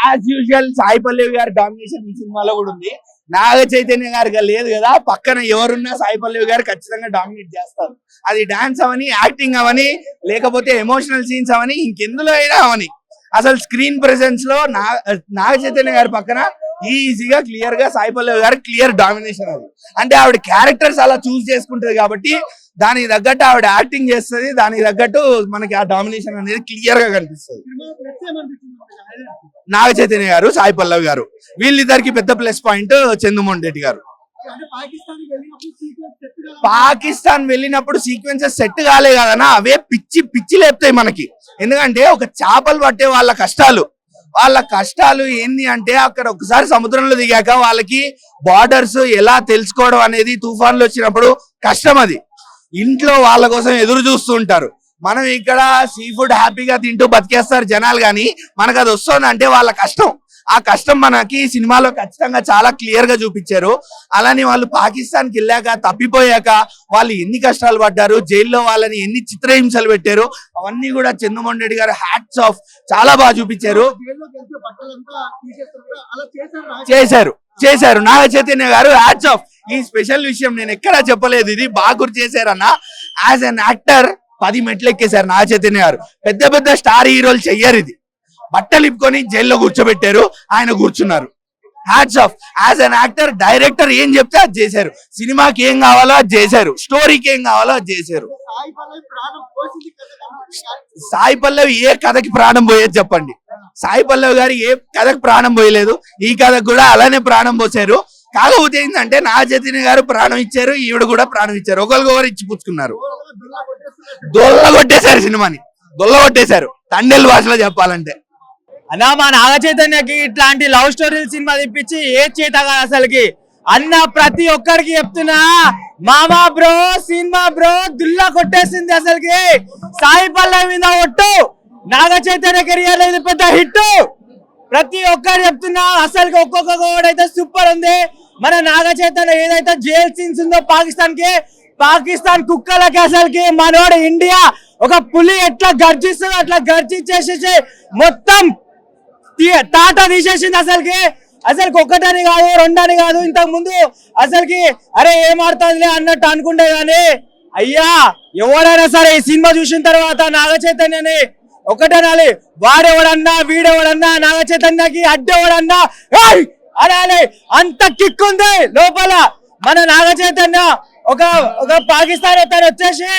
As usual Sai Pallavi గారి domination ఈ సినిమాలో కూడా ఉంది. నాగ చైతన్య గారికి లేదు కదా, పక్కన ఎవరున్నా సాయి పల్లవి గారు ఖచ్చితంగా డామినేట్ చేస్తారు. అది డాన్స్ అవని, యాక్టింగ్ అవని, లేకపోతే ఎమోషనల్ సీన్స్ అవని, ఇంకెందులో అయినా అవని, అసలు స్క్రీన్ ప్రెసెన్స్ లో నాగ చైతన్య గారి పక్కన ఈజీగా క్లియర్ గా సాయి పల్లవి గారు క్లియర్ డామినేషన్. అది అంటే ఆవిడ క్యారెక్టర్స్ అలా చూస్ చేసుకుంటది కాబట్టి దానికి తగ్గట్టు ఆవిడ యాక్టింగ్ చేస్తుంది, దానికి తగ్గట్టు మనకి ఆ డామినేషన్ అనేది క్లియర్ గా కనిపిస్తుంది. నాగ చైతన్య గారు, సాయి పల్లవి గారు, వీళ్ళిద్దరికి పెద్ద ప్లస్ పాయింట్ చందుమోహన్ రెడ్డి గారు. పాకిస్తాన్ వెళ్ళినప్పుడు సీక్వెన్సెస్ సెట్ కాలే కదనా, అవే పిచ్చి పిచ్చి లేపుతాయి మనకి. ఎందుకంటే ఒక చేపలు పట్టే వాళ్ళ కష్టాలు ఏంది అంటే, అక్కడ ఒకసారి సముద్రంలో దిగాక వాళ్ళకి బార్డర్స్ ఎలా తెలుసుకోవడం అనేది తుఫాన్లు వచ్చినప్పుడు కష్టం. అది ఇంట్లో వాళ్ళ కోసం ఎదురు చూస్తూ ఉంటారు. మనం ఇక్కడ సీ ఫుడ్ హ్యాపీగా తింటూ బతికేస్తారు జనాలు, కానీ మనకు అది వస్తుంది అంటే వాళ్ళ కష్టం. ఆ కష్టం మనకి సినిమాలో ఖచ్చితంగా చాలా క్లియర్ గా చూపించారు. అలానే వాళ్ళు పాకిస్తాన్ కి వెళ్ళాక తప్పిపోయాక వాళ్ళు ఎన్ని కష్టాలు పడ్డారు, జైల్లో వాళ్ళని ఎన్ని చిత్రహింసలు పెట్టారు, అవన్నీ కూడా చంద్రమోహన్ రెడ్డి గారు హ్యాట్స్ ఆఫ్ చాలా బాగా చూపించారు. చేశారు నాగ చైతన్య గారు హ్యాట్స్ ఆఫ్. ఈ స్పెషల్ విషయం నేను ఎక్కడా చెప్పలేదు, ఇది బాగా గుర్తు చేశారన్న. యాజ్ అన్ యాక్టర్ 10 మెట్లు ఎక్కేశారు నాగ చైతన్య గారు. పెద్ద పెద్ద స్టార్ హీరోలు చెయ్యరు ఇది. బట్టలు ఇప్పుకొని జైల్లో కూర్చోబెట్టారు, ఆయన కూర్చున్నారు. Hats off. As an actor, director ఏం చెప్తే అది చేశారు. సినిమాకి ఏం కావాలో అది చేశారు, స్టోరీకి ఏం కావాలో అది చేశారు. సాయి పల్లవి ఏ కథకి ప్రాణం పోయేది చెప్పండి? సాయి పల్లవి గారు ఏ కథకి ప్రాణం పోయలేదు, ఈ కథకు కూడా అలానే ప్రాణం పోసారు. కాకపోతే ఏంటంటే నాగ చైతన్య గారు ప్రాణం ఇచ్చారు, ఈవిడ కూడా ప్రాణం ఇచ్చారు. ఒకరికొకరు ఇచ్చి పుచ్చుకున్నారు. దొల్లగొట్టేశారు సినిమాని, దొల్లగొట్టేశారు తండ్రి భాషలో చెప్పాలంటే. అన్నా మా నాగ చైతన్యకి ఇట్లాంటి లవ్ స్టోరీలు సినిమా తెప్పించి ఏ చేత కాదు అసలుకి. అన్న ప్రతి ఒక్కరికి చెప్తున్నా, మామా బ్రో సినిమా బ్రో దుల్లా కొట్టేసింది అసలుకి. సాయి పల్లవి మీద ఒట్టు, నాగ చైతన్య కెరియర్ ఇది పెద్ద హిట్. ప్రతి ఒక్కరు చెప్తున్నా అసలుకి. ఒక్కొక్క అయితే సూపర్ ఉంది. మన నాగ చైతన్య ఏదైతే జైల్ సీన్స్ ఉందో పాకిస్తాన్ కుక్కలకి అసలుకి మనోడు ఇండియా ఒక పులి ఎట్లా గర్జిస్తుందో అట్లా గర్జించేసేసి మొత్తం తాట తీసేసింది అసలుకి. ఒకటని కాదు, రెండని కాదు, ఇంతకు ముందు అసలుకి అరే ఏమాడుతుందిలే అన్నట్టు అనుకుంటే గానీ, అయ్యా ఎవరైనా సరే ఈ సినిమా చూసిన తర్వాత నాగ చైతన్యని ఒకటనాలి. వాడెవడన్నా వీడెవడన్నా నాగ చైతన్యకి అడ్డెవడన్నా అనాలి. అంత కిక్ ఉంది లోపల. మన నాగ చైతన్య ఒక పాకిస్తాన్ అతను వచ్చేసి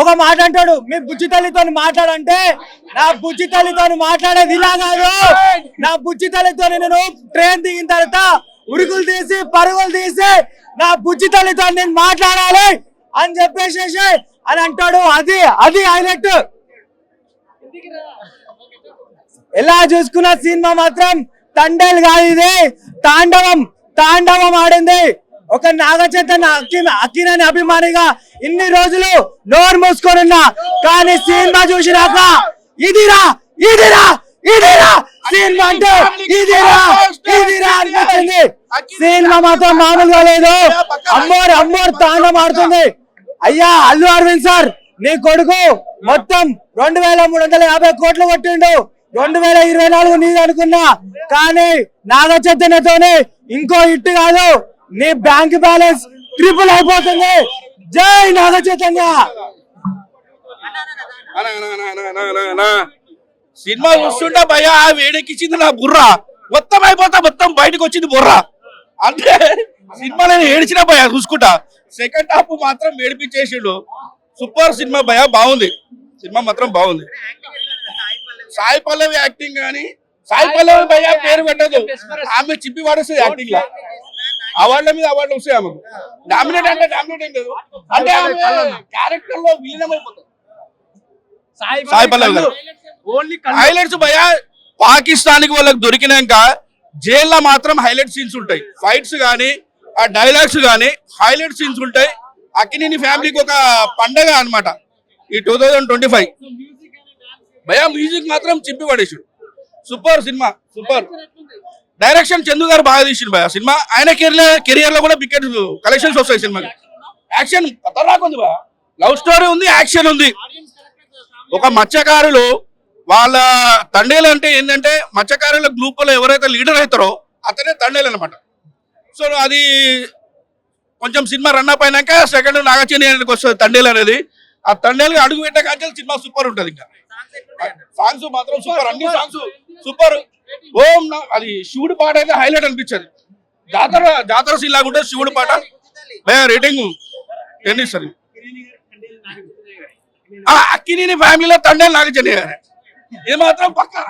ఒక మాట అంటాడు, మీ బుజ్జి తల్లితో మాట్లాడంటే, నా బుజ్జి తల్లితో మాట్లాడేది ఇలా కాదు. నా బుజ్జి తల్లితో నేను ట్రైన్ దిగిన తర్వాత ఉరుకులు తీసి పరుగులు తీసి నా బుజ్జి తల్లితో నేను మాట్లాడాలి అని చెప్పేసి అని అంటాడు. అది హైలైట్. ఎలా చూసుకున్న సినిమా మాత్రం తండేలు కాదు, ఇది తాండవం ఆడింది. ఒక నాగ చైతన్య అక్కినేని అభిమానిగా ఇన్ని రోజులు నోరు మూసుకొనున్నా, కానీ సినిమా చూసినాక ఇదిరా సినిమా అంటే ఇదిరా అనిపించింది. సినిమా మాత్రం మామూలుగా లేదు. అమ్మోరు తాండవం ఆడుతుంది. అయ్యా అల్లు అరవింద్ సార్, నీ కొడుకు మొత్తం 2350 కోట్లు కొట్టిండు. 2024 నీది అనుకున్నా, కానీ నాగ చైతన్యతోనే ఇంకో ఇట్టు కాదు, నీ బ్యాంక్ బ్యాలెన్స్ ట్రిపుల్ అయిపోతుంది. జై నాగ చైతన్య. సినిమా చూస్తుంటే భయ వేడెక్కించింది నా బుర్ర. మొత్తం అయిపోతా, మొత్తం బయటకు వచ్చింది బుర్ర. అంటే సినిమా నేను ఏడిచిన భయ చూసుకుంటా. సెకండ్ హాఫ్ మాత్రం ఏడిపించేసిండు. సూపర్ సినిమా భయ, బాగుంది. సినిమా మాత్రం బాగుంది. సాయి పల్లవి యాక్టింగ్ కానీ, సాయి పల్లవి భయ పేరు పెట్టదు, ఆమె చింపి పడేస్తుంది యాక్టింగ్ లో. అవార్డుల మీద అవార్డులు వస్తాయి ఆమెకు. డామినేట్ అంటే డామినేట్ ఏం లేదు, అంటే ఆమె క్యారెక్టర్ లో విలీనమైపోతుంది. సాయి పల్లవి గారు హైలైట్స్ భయ. పాకిస్తాన్ కి వాళ్ళకి దొరికినాక జైల్లో మాత్రం హైలైట్ సీన్స్ ఉంటాయి. ఫైట్స్ కానీ, ఆ డైలాగ్స్ కానీ హైలైట్ సీన్స్ ఉంటాయి. అక్కినేని ఫ్యామిలీకి ఒక పండగ అన్నమాట ఈ 2025. భయ మ్యూజిక్ మాత్రం చింపి పడేసాడు. Super cinema, super. Direction Chandu garu బాగా తీసిండు భయ సినిమా. ఆయన కెరియర్ లో కూడా బిగ్గెట్ కలెక్షన్స్ వస్తాయి సినిమాకి. యాక్షన్ ఖతర్నాక్ ఉంది భయ. లవ్ స్టోరీ ఉంది, యాక్షన్ ఉంది. ఒక మత్స్యకారులు వాళ్ళ తండేలు అంటే ఏంటంటే మత్స్యకారుల గ్రూప్ లో ఎవరైతే లీడర్ అవుతారో అతనే తండేలు అనమాట. సో అది కొంచెం సినిమా రన్ అప్ అయినాక సెకండ్ నాగచైతన్యానికి వస్తుంది తండేలు అనేది. ఆ తండేలు అడుగు పెట్టే కాంచెల్ సినిమా సూపర్ ఉంటుంది. ఇంకా సాంగ్స్ మాత్రం సూపర్, అన్ని సాంగ్స్ సూపర్. అది శివుడి పాట అయితే హైలైట్ అనిపించదు. జాతర సీన్ లాగా ఉంటుంది శివుడి పాట. రేటింగ్ 10 ఇస్తుంది. అక్కినేని ఫ్యామిలీలో తండేలు నాగచైతన్య ఇది మాత్రం పక్కా.